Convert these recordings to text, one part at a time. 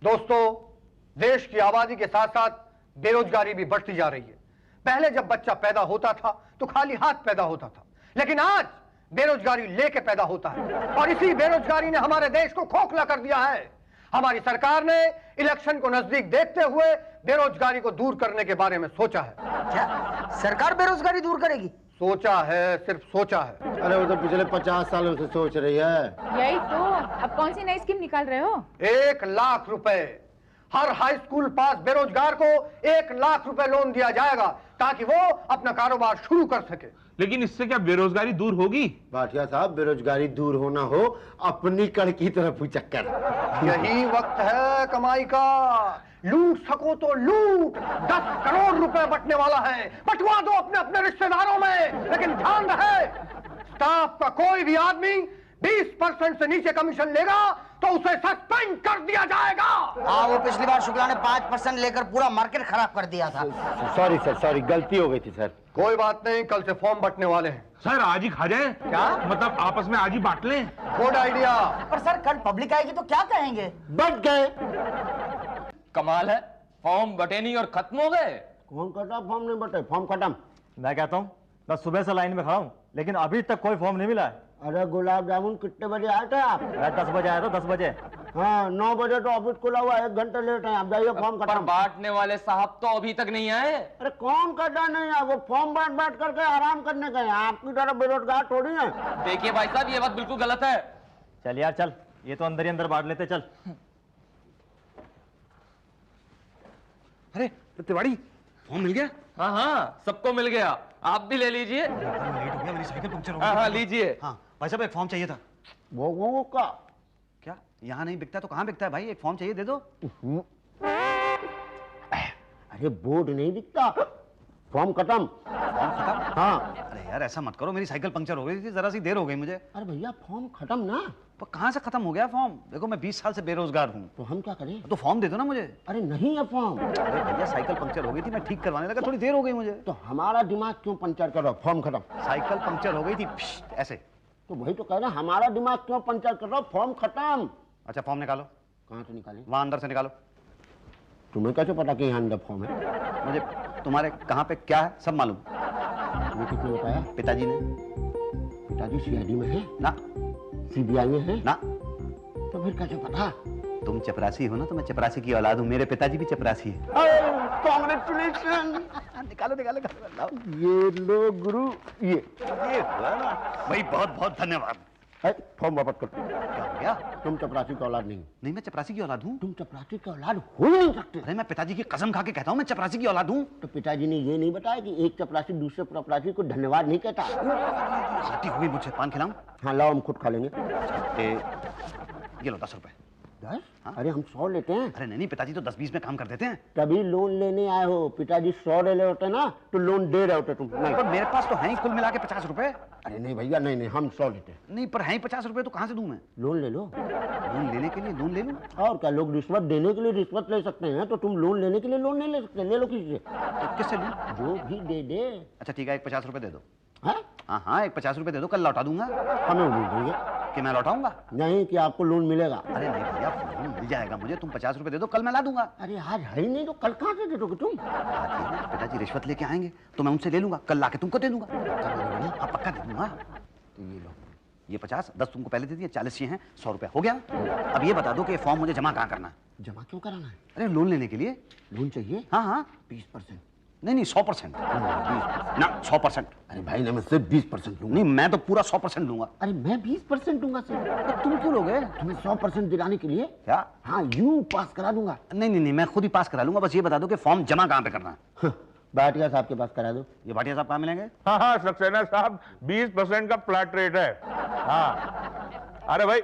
दोस्तों, देश की आबादी के साथ साथ बेरोजगारी भी बढ़ती जा रही है। पहले जब बच्चा पैदा होता था तो खाली हाथ पैदा होता था, लेकिन आज बेरोजगारी लेके पैदा होता है और इसी बेरोजगारी ने हमारे देश को खोखला कर दिया है। हमारी सरकार ने इलेक्शन को नजदीक देखते हुए बेरोजगारी को दूर करने के बारे में सोचा है। क्या सरकार बेरोजगारी दूर करेगी? सोचा है, सिर्फ सोचा है। अरे वो तो पिछले 50 सालों से सोच रही है। यही तो। अब कौन सी नई स्कीम निकाल रहे हो? 1 लाख रुपए हर हाई स्कूल पास बेरोजगार को 1 लाख रुपए लोन दिया जाएगा ताकि वो अपना कारोबार शुरू कर सके। लेकिन इससे क्या बेरोजगारी दूर होगी? भाटिया साहब, बेरोजगारी दूर होना हो अपनी कड़ की तरफ चक्कर। यही वक्त है कमाई का। लूट सको तो लूट। 10 करोड़ रुपए बंटने वाला है, बंटवा दो अपने अपने रिश्तेदारों में। लेकिन ध्यान रहे, स्टाफ का कोई भी आदमी 20% से नीचे कमीशन लेगा तो उसे सस्पेंड कर दिया जाएगा। हाँ, वो पिछली बार शुक्ला ने 5% लेकर पूरा मार्केट खराब कर दिया था। सॉरी सर, सॉरी, गलती हो गई थी सर। कोई बात नहीं, कल से फॉर्म बंटने वाले हैं। सर आज ही खा जाए? क्या मतलब आपस में आज ही बांट लें? Good idea. पर सर कल पब्लिक आएगी तो क्या कहेंगे? बट गए। कमाल है, फॉर्म बटे नहीं और खत्म हो गए। कौन कटा? फॉर्म नहीं बटे, फॉर्म खत्म। मैं कहता हूँ मैं सुबह से लाइन में खड़ा हूँ लेकिन अभी तक कोई फॉर्म नहीं मिला है। अरे गुलाब जामुन, कितने बजे आए थे आप? मैं 10 बजे आया था, 10 बजे। हाँ, 9 बजे तो ऑफिस खुला हुआ, 1 घंटे लेट है। आप जाइए, फॉर्म पर खत्म। बांटने वाले साहब तो अभी तक नहीं आए। अरे कौन कटा नहीं है? वो फॉर्म बांट बांट करके आराम करने गए। आपकी तरह बेरोजगार थोड़ी है। देखिए भाई साहब, ये बात बिल्कुल गलत है। चल यार चल, ये तो अंदर ही अंदर बांट लेते। चल। अरे तिवारी, फॉर्म मिल गया? हाँ हाँ, सबको मिल गया। आप भी ले लीजिए। लेट हो गया, मेरी साइकिल पंक्चर हो गई। हाँ हाँ, लीजिए। हाँ भाई साहब, एक फॉर्म चाहिए था। वो का क्या यहाँ नहीं बिकता तो कहाँ बिकता है भाई? एक फॉर्म चाहिए, दे दो। अरे बोर्ड नहीं दिखता, फॉर्म खत्म। फॉर्म खत्म? हाँ। अरे यार ऐसा मत करो, मेरी साइकिल पंक्चर हो गई थी, जरा सी देर हो गई मुझे। अरे भैया, फॉर्म खत्म ना। पर कहाँ से खत्म हो गया फॉर्म? देखो मैं 20 साल से बेरोजगार हूँ। तो हम क्या करें? तो फॉर्म दे दो ना मुझे। अरे नहीं है फॉर्म। अरे भैया, साइकिल पंक्चर हो गई थी, मैं ठीक करवाने लगा, थोड़ी देर हो गई मुझे। तो हमारा दिमाग क्यों पंचर करो? फॉर्म खत्म। साइकिल पंक्चर हो गई थी ऐसे। तो वही तो कह रहे हैं, हमारा दिमाग क्यों पंचर कर रहा? फॉर्म खत्म। अच्छा फॉर्म निकालो। कहाँ से निकालें? वहां अंदर से निकालो। तुम्हें कैसे पता कि यहाँ अंदर फॉर्म है? मुझे तुम्हारे कहाँ पे क्या है सब मालूम। तुम्हें किसने बताया? पिताजी ने। पिताजी सीआईडी में है ना। सीबीआई में है ना। तो फिर कैसे पता? तुम चपरासी हो ना, तो मैं चपरासी की औलाद हूँ, मेरे पिताजी भी चपरासी है। कांग्रेचुलेशन। निकालो निकालो निकालो। ये लो गुरु, ये हुआ ना भाई, बहुत बहुत धन्यवाद। फॉर्म वापस कर। क्या हो गया? तुम चपरासी की औलाद नहीं। नहीं, मैं चपरासी की औलाद हूँ। तुम चपरासी की औलाद हो नहीं सकते। अरे मैं पिताजी की कसम खा के कहता हूँ मैं चपरासी की औलाद हूँ। तो पिताजी ने ये नहीं बताया कि एक चपरासी दूसरे चपरासी को धन्यवाद नहीं कहता? गलती हुई मुझसे, पान खिलाऊं? हाँ लाओ, हम खुद खा लेंगे। ये लो 10 रुपए। 10? हाँ? अरे हम 100 लेते हैं। अरे नहीं, पिताजी तो 10-20 में काम कर देते हैं। तभी लोन लेने आए हो। पिताजी 100 ले होते ना तो लोन दे रहे होते तुम। नहीं, पर मेरे पास तो है ही कुल मिला के 50 रुपए। अरे नहीं भैया, नहीं नहीं, हम 100 लेते हैं। नहीं, पर है ही 50 रुपए, तो कहाँ से दूं मैं? लोन ले लो। लोन लेने के लिए लोन ले लूं? और क्या, लोग रिश्वत देने के लिए रिश्वत ले सकते हैं, तो तुम लोन लेने के लिए लोन नहीं ले सकते। ले लो किसी से। तो किससे लूं? जो भी दे दे। अच्छा ठीक है, एक 50 रुपए दे दो। हाँ? हाँ हाँ, एक 50 रुपए दे दो, कल लौटा दूंगा। हमें उम्मीद नहीं है कि मैं लौटाऊंगा? नहीं कि आपको लोन मिलेगा। अरे नहीं भैया, लोन मिल जाएगा मुझे, तुम 50 रुपए दे दो, कल मैं ला दूंगा। अरे आज है ही नहीं तो कल कहाँ से दे दोगे तुम? पिताजी रिश्वत लेके आएंगे तो मैं उनसे ले लूंगा, कल लाके तुमको दे दूंगा। हाँ पक्का दे दूंगा। तो ये लो, ये 50, 10 तुमको पहले दे दिए, 40 ये हैं, 100 रुपया हो गया। अब ये बता दो कि ये फॉर्म मुझे जमा कहाँ करना है? जमा क्यों कराना है? अरे लोन लेने के लिए। लोन चाहिए? हाँ हाँ। 20%? नहीं नहीं, 100%। ना 100%। अरे भाई ना, मैं सिर्फ 20% लूंगा। नहीं, मैं तो पूरा 100% लूंगा। अरे मैं 20% दूंगा सिर्फ। तो तुम क्यों लोगे? तुम्हें 100% दिलाने के लिए। क्या? हाँ, यूं पास करा दूंगा। नहीं नहीं नहीं, मैं खुद ही पास करा लूंगा, बस ये बता दो कि फॉर्म जमा कहाँ पे करना है? भाटिया साहब के पास करा दो। ये भाटिया साहब कहाँ मिलेंगे? हाँ हाँ सक्सेना साहब, 20% का फ्लैट रेट है। हाँ अरे भाई,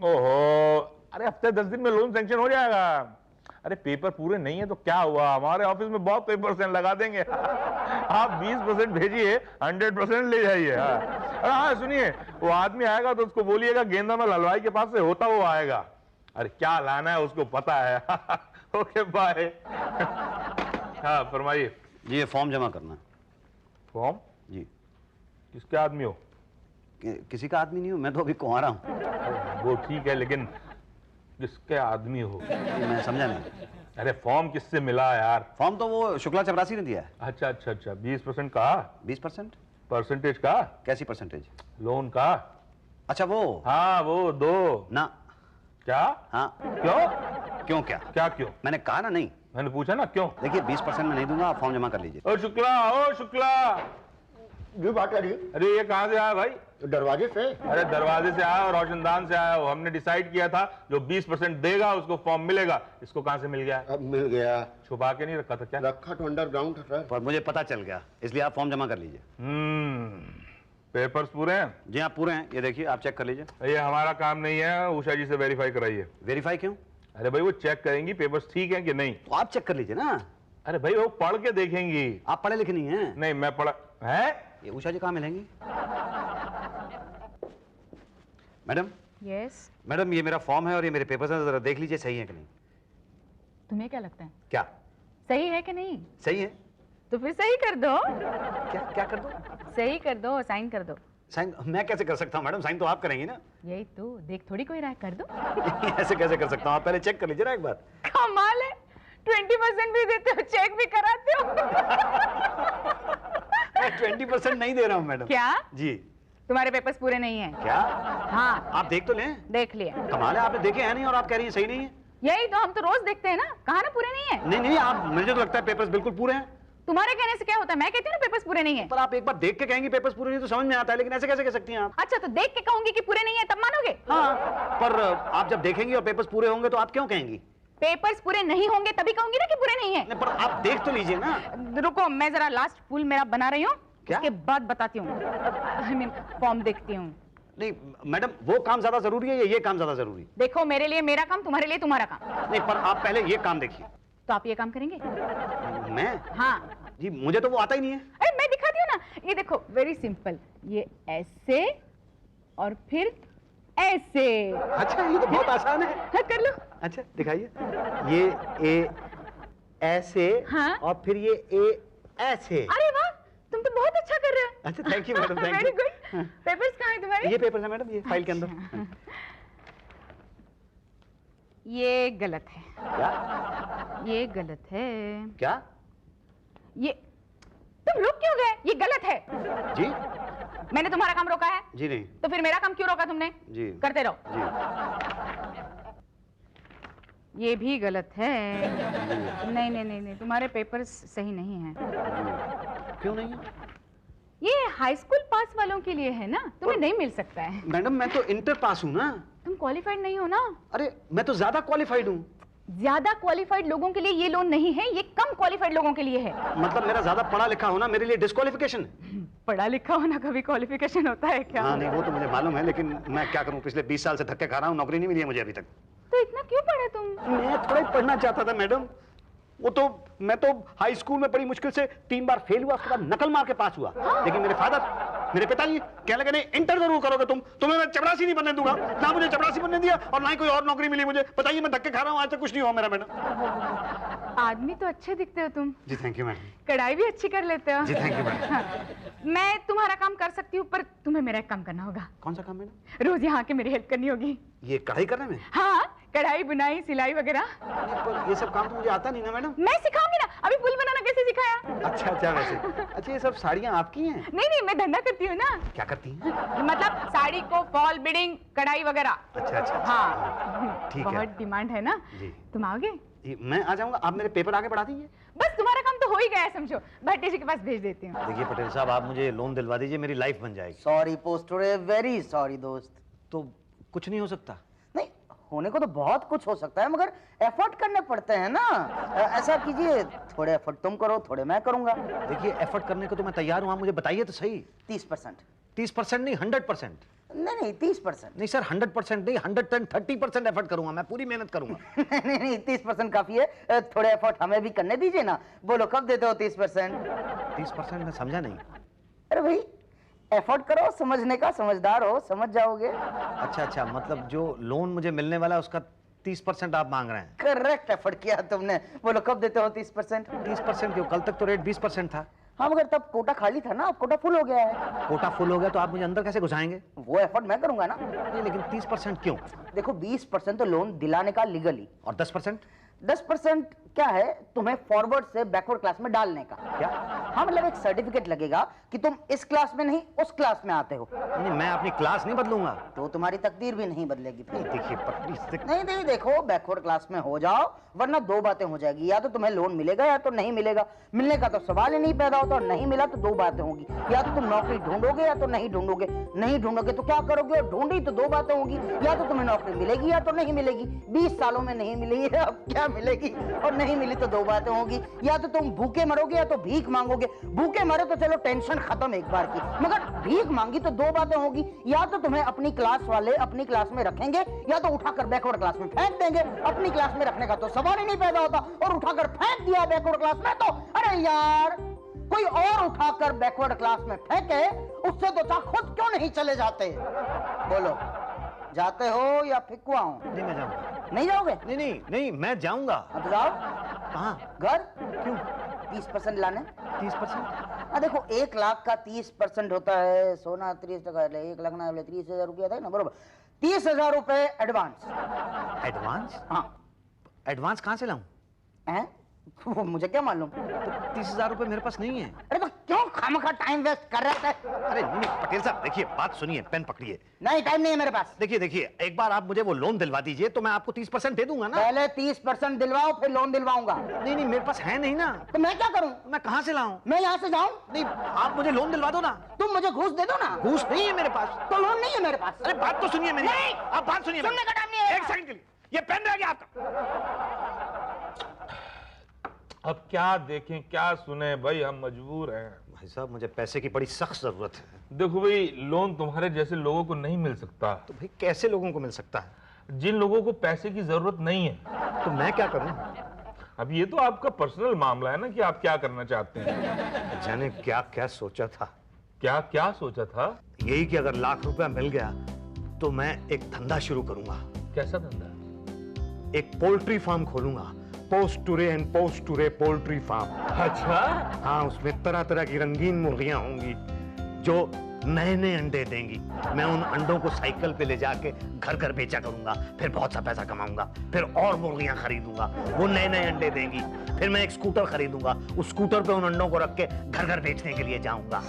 ओहो, अरे हफ्ते 10 दिन में लोन सैंक्शन हो जाएगा। अरे पेपर पूरे नहीं है तो क्या हुआ, हमारे ऑफिस में बहुत पेपर्स हैं, लगा देंगे। आप 20% भेजिए, 100% ले जाइए। हाँ अरे हाँ सुनिए, वो आदमी आएगा तो उसको बोलिएगा गेंदा में हलवाई के पास से होता वो आएगा। अरे क्या लाना है उसको पता है। Okay bye. हाँ फरमाइए। ये फॉर्म जमा करना है। फॉर्म? जी। किसके आदमी हो? किसी का आदमी नहीं हूँ मैं, तो अभी कुंवारा हूँ। वो ठीक है, लेकिन किसके आदमी हो? मैं समझा नहीं। अरे फॉर्म किससे मिला यार? फॉर्म तो वो शुक्ला चपरासी ने दिया है। अच्छा अच्छा अच्छा, 20% का? 20%? परसेंटेज का? कैसी परसेंटेज? लोन का? अच्छा वो। हाँ वो दो ना। क्या? हाँ। क्यों? क्या? क्या क्यों? मैंने कहा ना नहीं। मैंने पूछा ना क्यों। देखिए 20% में नहीं दूंगा, आप फॉर्म जमा कर लीजिए। ओ शुक्ला, ओ शुक्ला। जी बात करिए। अरे ये कहाँ से आया भाई? दरवाजे से। अरे दरवाजे से आया और रोशनदान से आया हो। हमने डिसाइड किया था जो 20% देगा उसको फॉर्म मिलेगा। इसको कहाँ से मिल गया? अब मिल गया। छुपा के नहीं रखा था क्या? रखा तो अंडरग्राउंड था सर। पर मुझे पता चल गया, इसलिए आप फॉर्म जमा कर लीजिए। पेपर्स पूरे हैं? जी हाँ पूरे हैं, ये देखिए आप चेक कर लीजिए। ये हमारा काम नहीं है, उषा जी से वेरीफाई कराइए। वेरीफाई क्यों? अरे भाई वो चेक करेंगी पेपर्स ठीक हैं कि नहीं। तो आप चेक कर लीजिए ना। अरे भाई वो पढ़ के देखेंगी। आप पढ़े लिखे नहीं हैं। नहीं मैं पढ़ा है। ये उषा जी कहाँ मिलेंगी? मैडम। यस। मैडम ये मेरा फॉर्म है और ये मेरे पेपर्स हैं, जरा देख लीजिए सही है कि नहीं। तुम्हें क्या लगता है क्या सही है कि नहीं? सही है? तो फिर सही कर दो। क्या क्या कर दो? सही कर दो, साइन कर दो। साइन मैं कैसे कर सकता हूँ मैडम? साइन तो आप करेंगी ना। यही तो, देख थोड़ी कोई रहा है, कर दो। ऐसे कैसे कर सकता हूँ? आप पहले चेक कर लीजिए ना एक बार। कमाल है, 20% भी देते हो, चेक भी कराते हो। मैं 20% नहीं दे रहा हूँ मैडम। क्या? जी। तुम्हारे पेपर्स पूरे नहीं है क्या? हाँ आप देख तो लें। देख लिया। कमाल है, आपने देखे हैं नहीं और आप कह रही हैं सही नहीं है। यही तो, हम तो रोज देखते हैं ना, कहा ना पूरे नहीं है। नहीं नहीं, आप मुझे तो लगता है पेपर्स बिल्कुल पूरे हैं। तुम्हारे कहने से क्या होता है? मैं कहती हूँ ना पेपर्स पूरे नहीं है। पर आप एक बार देख के कहेंगी पेपर्स पूरे नहीं तो समझ में आता है, लेकिन ऐसे कैसे कह सकती हैं आप? अच्छा तो देख के कहूंगी कि पूरे नहीं है तब मानोगे? हाँ पर आप जब देखेंगी और पेपर्स पूरे होंगे तो आप क्यों कहेंगी? पेपर्स पूरे नहीं होंगे तभी कहूंगी ना कि पूरे नहीं है। नहीं, पर आप देख तो लीजिए ना। रुको, मैं जरा लास्ट फूल मेरा बना रही हूँ, क्या? उसके बाद बताती हूँ। I mean, फॉर्म देखती हूँ। नहीं मैडम, वो काम ज्यादा जरूरी है या ये काम ज्यादा जरूरी है? देखो, मेरे लिए मेरा काम, तुम्हारे लिए तुम्हारा काम। नहीं पर आप पहले ये काम देखिए। तो आप ये काम करेंगे? मैं? हाँ। जी मुझे तो वो आता ही नहीं है। अरे मैं दिखाती हूँ ना, ये देखो, वेरी सिंपल। ये ऐसे और फिर ऐसे। अच्छा ये तो बहुत आसान है। हाँ, कर लो। अच्छा दिखाइए। ये ए ऐसे। हाँ? और फिर ये ए ऐसे। अरे वाह, तुम तो बहुत अच्छा कर रहे हो। अच्छा thank you madam, thank very you. Good. Papers कहाँ है तुम्हारे? ये पेपर है मैडम, ये फाइल के अंदर। अच्छा। ये गलत है। क्या? ये गलत है। क्या? ये तुम रुक क्यों गए? ये गलत है। जी? मैंने तुम्हारा काम रोका है? जी नहीं। तो फिर मेरा काम क्यों रोका तुमने? जी। करते रहो। जी। ये भी गलत है। नहीं नहीं नहीं नहीं, तुम्हारे पेपर्स सही नहीं हैं। क्यों नहीं है? ये हाई स्कूल पास वालों के लिए है ना, तुम्हें नहीं मिल सकता है। मैडम मैं तो इंटर पास हूँ ना। तुम क्वालिफाइड नहीं हो ना। अरे मैं तो ज्यादा क्वालिफाइड हूँ। ज्यादा क्वालिफाइड लोगों के लिए ये लोन नहीं है, ये कम क्वालिफाइड लोगों के लिए है। मतलब मेरा ज्यादा पढ़ा लिखा होना मेरे लिए डिस्क्वालिफिकेशन है? पढ़ा लिखा होना कभी क्वालिफिकेशन होता है क्या? हाँ नहीं वो तो मुझे मालूम है, लेकिन मैं क्या करूँ, पिछले 20 साल से धक्के खा रहा हूँ, नौकरी नहीं मिली है मुझे अभी तक। तो इतना क्यों पढ़े तुम? मैं थोड़ा ही पढ़ना चाहता था मैडम। वो तो मैं तो हाई स्कूल में बड़ी मुश्किल से 3 बार फेल हुआ, उसके बाद नकल मार के पास हुआ। लेकिन मेरे फादर, मेरे पिताजी कहने लगे नहीं इंटर जरूर करोगे तुम्हें मैं चपरासी नहीं बनने दूंगा। ना मुझे चपरासी बनने दिया और ना ही कोई और नौकरी मिली मुझे। बताइए मैं धक्के खा रहा हूँ, आज तक कुछ नहीं हुआ मेरा मैडम। आदमी तो अच्छे दिखते हो तुम। जी थैंक यू मैडम। कढ़ाई भी अच्छी कर लेते हो। जी थैंक यू मैडम। हाँ, मैं तुम्हारा काम कर सकती हूँ, पर तुम्हें मेरा एक काम करना होगा। कौन सा काम मैडम? रोज यहाँ के मेरी हेल्प करनी होगी। ये कढ़ाई करने में? हाँ, कढ़ाई बुनाई सिलाई वगैरह। पर ये सब काम तो मुझे आता नहीं ना मैडम। मैं सिखाऊंगी ना, अभी पुल बनाना कैसे सिखाया? अच्छा अच्छा वैसे। अच्छा ये सब साड़ियाँ आपकी हैं? नहीं नहीं, मैं धंधा करती हूँ ना। क्या करती हैं? मतलब साड़ी को फॉल बिडिंग कढ़ाई वगैरह। अच्छा अच्छा। हाँ ठीक है। बहुत डिमांड है ना। जी। तुम आओगे? मैं आ जाऊंगा, आप मेरे पेपर आगे बढ़ा दीजिए। बस तुम्हारा काम तो हो ही गया है, समझो। भट्टी जी के पास भेज देती हूँ। देखिए पटेल साहब, आप मुझे लोन दिलवा दीजिए, मेरी लाइफ बन जाएगी। सॉरी पोस्टर, वेरी सॉरी दोस्त। तो कुछ नहीं हो सकता? नहीं होने को तो बहुत कुछ हो सकता है, मगर एफर्ट करने पड़ते हैं ना। ऐसा कीजिए, थोड़े एफर्ट तुम करो, थोड़े मैं करूंगा। देखिए एफर्ट करने को तो मैं तैयार हूँ, आप मुझे बताइए तो सही। 30%। 30% नहीं 100%। नहीं 30%। नहीं सर 100% नहीं, 130% एफर्ट करूंगा, मैं पूरी मेहनत करूंगा। नहीं 30% काफी है, थोड़े एफर्ट हमें भी करने दीजिए ना। बोलो कब देते हो 30%? 30% मैं समझा नहीं। अरे भाई एफर्ट करो, समझने का समझदार हो, समझ जाओगे। अच्छा अच्छा, मतलब जो लोन मुझे मिलने वाला है उसका 30% आप मांग रहे हैं? करेक्ट एफर्ट किया तुमने। बोलो कब देते हो 30%? 30% क्यों? कल तक तो रेट 20% था। हाँ मगर तब कोटा खाली था ना, अब कोटा फुल हो गया है। कोटा फुल हो गया तो आप मुझे अंदर कैसे घुसाएंगे? वो एफर्ट मैं करूंगा ना। नहीं लेकिन 30% क्यों? देखो 20% तो लोन दिलाने का लीगली, और 10%? 10% क्या है, तुम्हें फॉरवर्ड से बैकवर्ड क्लास में डालने का। क्या? हाँ मतलब एक सर्टिफिकेट लगेगा कि तुम इस क्लास में नहीं उस क्लास में आते हो। नहीं मैं अपनी क्लास नहीं बदलूंगा। तो तुम्हारी तकदीर भी नहीं बदलेगी फिर। देखिए पटरी से नहीं देखो, बैकवर्ड क्लास में हो जाओ वरना दो बातें हो जाएगी, या तो तुम्हें लोन मिलेगा या तो नहीं मिलेगा। मिलने का तो सवाल ही नहीं पैदा होता, और नहीं मिला तो दो बातें होगी, या तो तुम नौकरी ढूंढोगे या तो नहीं ढूंढोगे। नहीं ढूंढोगे तो क्या करोगे, और ढूंढी तो दो बातें होंगी, या तो तुम्हें नौकरी मिलेगी या तो नहीं मिलेगी। 20 सालों में नहीं मिली है, अब क्या मिलेगी, और नहीं मिली तो दो बातें होंगी, या तो तुम भूखे मरोगे या तो भीख मांगोगे। भूखे मरे तो चलो टेंशन खत्म एक बार की, मगर भीख मांगी तो दो बातें होगी, या तो तुम्हें अपनी क्लास वाले अपनी क्लास में रखेंगे या तो उठाकर बैकवर्ड क्लास में फेंक देंगे। अपनी क्लास में रखने का तो सवाल ही नहीं पैदा होता, और उठाकर फेंक दिया बैकवर्ड क्लास में तो अरे यार कोई और उठाकर बैकवर्ड क्लास में फेंके, उससे तो चाहे खुद क्यों नहीं चले जाते। बोलो जाते हो या फिकवाऊं? नहीं मैं जाऊंगा। नहीं जाओगे? नहीं मैं जाऊंगा। अब तो जाओ। कहाँ? घर क्यों? 30% लाने। 30%? देखो 1 लाख का 30% होता है, सोना 30%, 1 लाख ना 30,000 रुपया था ना, बरोबर। 30,000 रुपए एडवांस। एडवांस? हाँ। एडवांस कहाँ से लाऊं? हैं? मुझे क्या मालूम? तो 30,000 रुपए मेरे पास नहीं है। अरे तो क्यों खामखा टाइम वेस्ट कर रहे थे? अरे नहीं पटेल साहब देखिए, बात सुनिए, पेन पकड़िए। नहीं टाइम नहीं है मेरे पास। देखिए एक बार आप मुझे वो लोन दिलवा दीजिए तो मैं आपको 30% दे दूंगा ना। पहले 30% दिलवाओ फिर लोन दिलवाऊंगा। नहीं मेरे पास है नहीं ना। तो मैं क्या करूं? मैं कहाँ से लाऊं? मैं यहाँ से जाऊं? नहीं आप मुझे लोन दिलवा दो ना। तुम मुझे घूस दे दो ना। घूस नहीं है मेरे पास। तो लोन नहीं है मेरे पास। अरे बात तो सुनिए मेरी। नहीं। आप बात सुनिए। सुनने का टाइम नहीं है। एक सेकंड के लिए, ये पेन रह गया आपका। अब क्या देखें क्या सुने भाई, हम मजबूर हैं। भाई साहब मुझे पैसे की बड़ी सख्त जरूरत है। देखो भाई, लोन तुम्हारे जैसे लोगों को नहीं मिल सकता। तो भाई कैसे लोगों को मिल सकता है? जिन लोगों को पैसे की जरूरत नहीं है। तो मैं क्या करूं? अब ये तो आपका पर्सनल मामला है ना कि आप क्या करना चाहते हैं। जाने क्या क्या सोचा था। क्या सोचा था? यही कि अगर लाख रुपया मिल गया तो मैं एक धंधा शुरू करूंगा। कैसा धंधा? एक पोल्ट्री फार्म खोलूंगा। पोस्ट टू रे एंड पोस्ट टू रे पोल्ट्री फार्म। अच्छा। हाँ, उसमें तरह तरह की रंगीन मुर्गियां होंगी जो नए नए अंडे देंगी। मैं उन अंडों को साइकिल पे ले जाके घर घर बेचा करूंगा, फिर बहुत सा पैसा कमाऊंगा, फिर और मुर्गियां खरीदूंगा, वो नए नए अंडे देंगी। फिर मैं एक स्कूटर खरीदूंगा, उस स्कूटर पे उन अंडों को रख के घर घर बेचने के लिए जाऊंगा।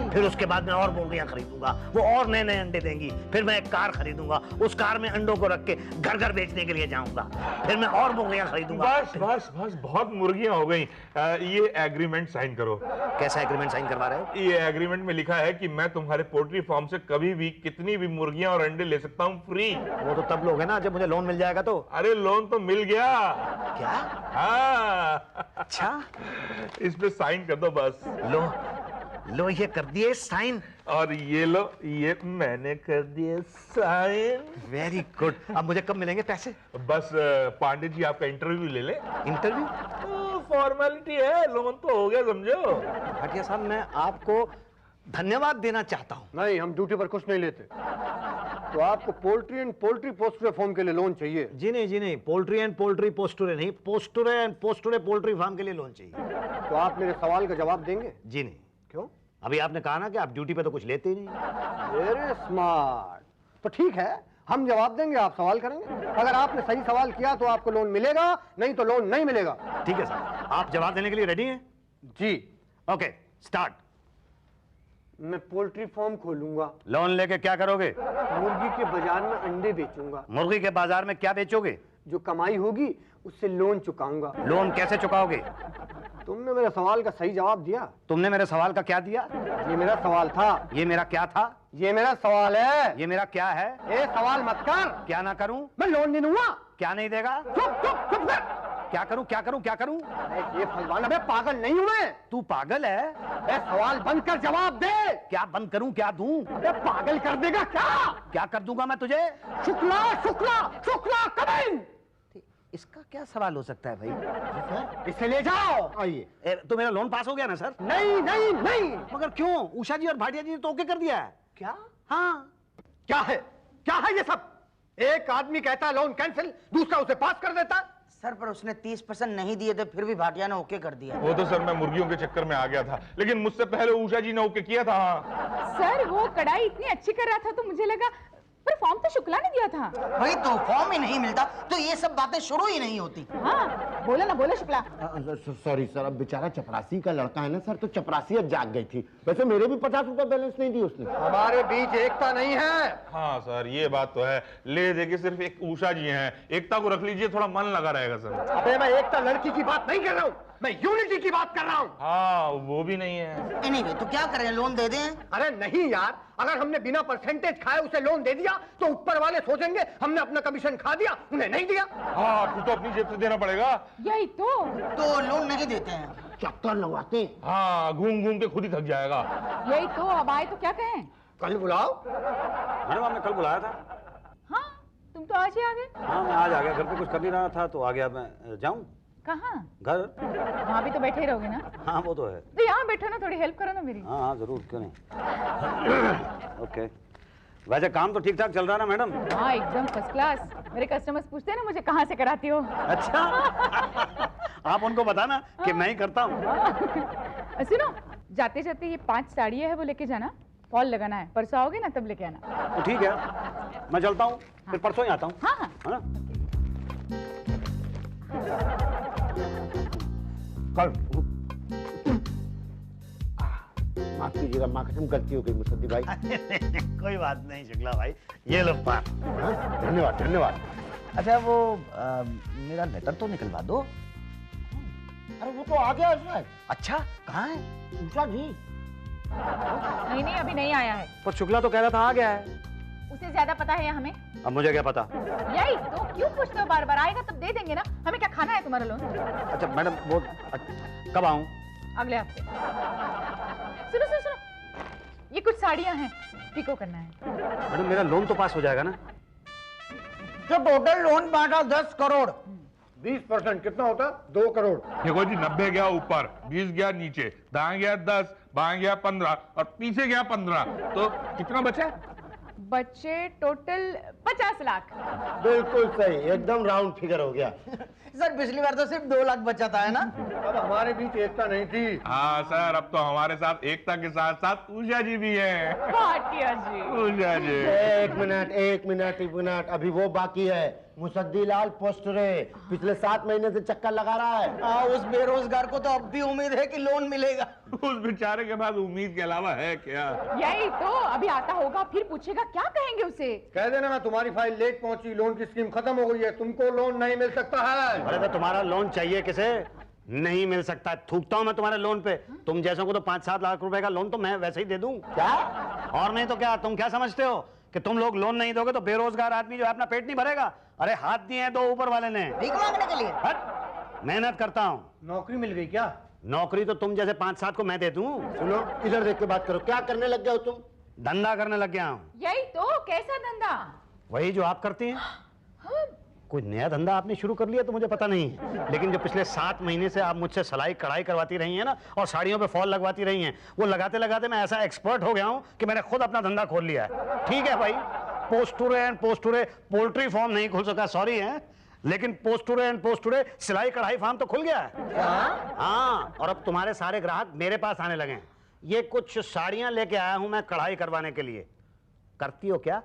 फिर उसके बाद मैं और मुर्गियां खरीदूंगा, वो और नए नए अंडे देंगी। फिर मैं एक कार खरीदूंगा, उस कार में अंडों को रख के घर घर बेचने के लिए जाऊंगा। फिर मैं और मुर्गियां खरीदूंगा। बस बहुत मुर्गियां हो गई। ये एग्रीमेंट साइन करो। कैसा एग्रीमेंट साइन करवा रहे हो? ये एग्रीमेंट में लिखा है कि मैं तुम्हारे पोल्ट्री फार्म से कभी भी कितनी भी मुर्गियां और अंडे ले सकता हूँ फ्री। वो तो तब लोगे ना जब मुझे लोन मिल जाएगा तो। अरे लोन तो मिल गया। क्या? हाँ। अच्छा, इस पे साइन कर दो बस। लो ये कर दिए साइन। और ये लो, ये मैंने कर दिए साइन। Very good. अब मुझे कब मिलेंगे पैसे? बस पांडे जी आपका इंटरव्यू ले ले। इंटरव्यू? फॉर्मेलिटी है, लोन तो हो गया समझो। भाटिया साहब मैं आपको धन्यवाद देना चाहता हूँ। नहीं, हम ड्यूटी पर कुछ नहीं लेते। तो आपको पोल्ट्री एंड पोल्ट्री पोस्टुरे फार्म के लिए लोन चाहिए? जी नहीं, पोल्ट्री एंड पोल्ट्री पोस्टुरे नहीं, पोस्टुरे एंड पोस्टुरे पोल्ट्री फार्म के लिए लोन चाहिए। तो आप मेरे सवाल का जवाब देंगे? जी नहीं। क्यों? अभी आपने कहा ना कि आप ड्यूटी पे तो कुछ लेते ही नहीं। Very smart. तो ठीक है, हम जवाब देंगे, आप सवाल करेंगे। अगर आपने सही सवाल किया तो आपको लोन मिलेगा, नहीं तो लोन नहीं मिलेगा। ठीक है सर, आप जवाब देने के लिए रेडी हैं? जी। Okay start. मैं पोल्ट्री फार्म खोलूंगा। लोन लेके क्या करोगे? मुर्गी के बाजार में अंडे बेचूंगा। मुर्गी के बाजार में क्या बेचोगे? जो कमाई होगी उससे लोन चुकाऊंगा। लोन कैसे चुकाओगे? तुमने मेरे सवाल का सही जवाब दिया। तुमने मेरे सवाल का क्या दिया? ये मेरा सवाल था। ये मेरा क्या था? ये मेरा सवाल है। ये मेरा क्या है? ए सवाल मत कर। क्या ना करूं? मैं लोन नहीं दूंगा। क्या नहीं देगा? चुप कर। क्या करूं? ये फलवान, अबे पागल नहीं हूं मैं। तू पागल है? अबे सवाल बंद कर, जवाब दे। क्या बंद करूं, क्या दूं? अबे पागल कर देगा क्या? क्या कर दूंगा मैं तुझे? शुक्ला कम इन। इसका क्या सवाल हो सकता है भाई? इसे ले जाओ। आइए। तो मेरा लोन पास हो गया ना सर? नहीं। मगर क्यों? उषा जी और भाटिया जी ने तो ओके कर दिया है। क्या? हाँ। क्या है ये सब? एक आदमी कहता है लोन कैंसिल, दूसरा उसे पास कर देता है। सर पर उसने 30% नहीं दिए थे, फिर भी भाटिया ने ओके कर दिया। वो तो सर मैं मुर्गियों के चक्कर में आ गया था, लेकिन मुझसे पहले उषा जी ने ओके किया था। सर वो कढ़ाई इतनी अच्छी कर रहा था तो मुझे लगा, पर फॉर्म तो शुक्ला ने दिया था। वही तो, फॉर्म ही नहीं मिलता तो ये सब बातें शुरू ही नहीं होती। हाँ बोला ना, बोला शुक्ला। सॉरी सर, अब बेचारा चपरासी का लड़का है ना सर, तो चपरासियत जाग गई थी। वैसे मेरे भी 50 रुपए बैलेंस नहीं दी उसने। हमारे बीच एकता नहीं है। हाँ सर ये बात तो है, ले दे के सिर्फ एक उषा जी हैं, एकता को रख लीजिए, थोड़ा मन लगा रहेगा सर। अबे मैं एकता लड़की की बात नहीं कर रहा हूँ, मैं यूनिटी की बात कर रहा हूँ। हाँ वो भी नहीं है। एनीवे, तो क्या करें, लोन दे दें? अरे नहीं यार, अगर हमने बिना परसेंटेज खाए उसे लोन दे दिया तो ऊपर वाले सोचेंगे हमने अपना कमीशन खा दिया, उन्हें नहीं दिया। हाँ फिर तो अपनी जेब से देना पड़ेगा। यही तो लोन नहीं देते हैं, चक्कर लगवाते। हाँ घूम घूम के खुद ही थक जाएगा। यही तो, अब आए तो क्या कहें? कल बुलाओ। मैडम आपने कल बुलाया था। हाँ तुम तो आज ही आ गए। हाँ मैं आज आ गया, घर पे कुछ कर नहीं रहा था तो आ गया। मैं जाऊँ कहाँ? घर? वहाँ भी तो बैठे ही रहोगे ना? हाँ वो तो है। तो यहाँ बैठो ना, थोड़ी हेल्प करो ना मेरी। हाँ हाँ जरूर, क्यों नहीं। ओके, वैसे काम तो ठीक ठाक चल रहा है ना मैडम? हाँ एकदम फर्स्ट क्लास। मेरे कस्टमर्स पूछते हैं ना मुझे कहाँ से कराती हो। अच्छा। आप उनको बताना कि मैं ही करता हूँ। सुनो, जाते जाते ये 5 साड़ियाँ है वो लेके जाना, फॉल लगाना है, परसों आओगे ना तब लेके आना। तो ठीक है, मैं चलता हूँ, फिर परसों ही आता हूँ। हाँ हाँ है ना? कल माफ कीजिएगा, माँ कसम गलती हो गई मुसद्दी भाई। कोई बात नहीं शुक्ला भाई, ये लो पान। हाँ, धन्यवाद धन्यवाद। अच्छा वो मेरा लेटर तो निकलवा दो। अरे वो तो आ गया इसमें। अच्छा कहाँ है? उषा जी। नहीं नहीं अभी नहीं आया है। पर शुक्ला तो कह रहा था आ गया है। उसे ज्यादा पता है या हमें? अब मुझे क्या पता। यही तो, क्यों पूछते हो बार बार? आएगा तब दे देंगे ना। हमें क्या खाना है तुम्हारा लोन? अच्छा मैडम वो कब आऊँ? अगले हफ्ते। सुनो सुनो सुनो, ये कुछ साड़ियाँ हैं, पिको करना है। मैडम मेरा लोन तो पास हो जाएगा ना? जो टोटल लोन बांटा 10 करोड़। 20% कितना होता? 2 करोड़। देखो जी 90 गया ऊपर, 20 गया नीचे, दाएं गया 10, बाएं गया 15 और पीछे गया 15, तो कितना बचा? बच्चे टोटल 50 लाख। बिल्कुल सही, एकदम राउंड फिगर हो गया। सर पिछली बार तो सिर्फ 2 लाख बचा था, है ना? अब हमारे बीच एकता नहीं थी। हाँ सर, अब तो हमारे साथ एकता के साथ साथ उषा जी भी हैं। भाटिया जी। उषा जी। एक मिनट, अभी वो बाकी है। मुसद्दी लाल पोस्टरे पिछले 7 महीने से चक्कर लगा रहा है। हाँ, उस बेरोजगार को तो अब भी उम्मीद है कि लोन मिलेगा। उस बेचारे के पास उम्मीद के अलावा है क्या? यही तो, अभी आता होगा फिर पूछेगा, क्या कहेंगे उसे? कह देना ना तुम्हारी फाइल लेट पहुंची, लोन की स्कीम खत्म हो गई है, तुमको लोन नहीं मिल सकता है। अरे तो तुम्हारा लोन चाहिए किसे? नहीं मिल सकता। थूकता हूँ मैं तुम्हारे लोन पे। तुम जैसों को तो 5-7 लाख रुपए का लोन तो मैं वैसे ही दे दूं। क्या? और नहीं तो क्या? तुम क्या समझते हो कि तुम लोग लोन नहीं दोगे तो बेरोजगार आदमी जो है अपना पेट नहीं भरेगा? अरे हाथ दिए हैं 2 ऊपर वाले ने। भीख मांगने के लिए? हट, मेहनत करता हूँ। नौकरी मिल गई क्या? नौकरी तो तुम जैसे 5-7 को मैं दे दूं। सुनो, इधर देख के बात करो, क्या करने लग गए हो तुम? धंधा करने लग गया हूँ। यही तो, कैसा धंधा? वही जो आप करती हैं। कोई नया धंधा आपने शुरू कर लिया तो मुझे पता नहीं है, लेकिन जो पिछले 7 महीने से आप मुझसे सिलाई कढ़ाई करवाती रही हैं ना, और साड़ियों पे फॉल लगवाती रही हैं, वो लगाते लगाते मैं ऐसा एक्सपर्ट हो गया हूं कि मैंने खुद अपना धंधा खोल लिया है। ठीक है भाई, पोस्टुरे पोल्ट्री फार्म नहीं खुल सका, सॉरी है, लेकिन पोस्टुरे सिलाई कढ़ाई फार्म तो खुल गया है। हाँ, और अब तुम्हारे सारे ग्राहक मेरे पास आने लगे हैं। ये कुछ साड़ियां लेके आया हूं मैं कढ़ाई करवाने के लिए। करती हो क्या?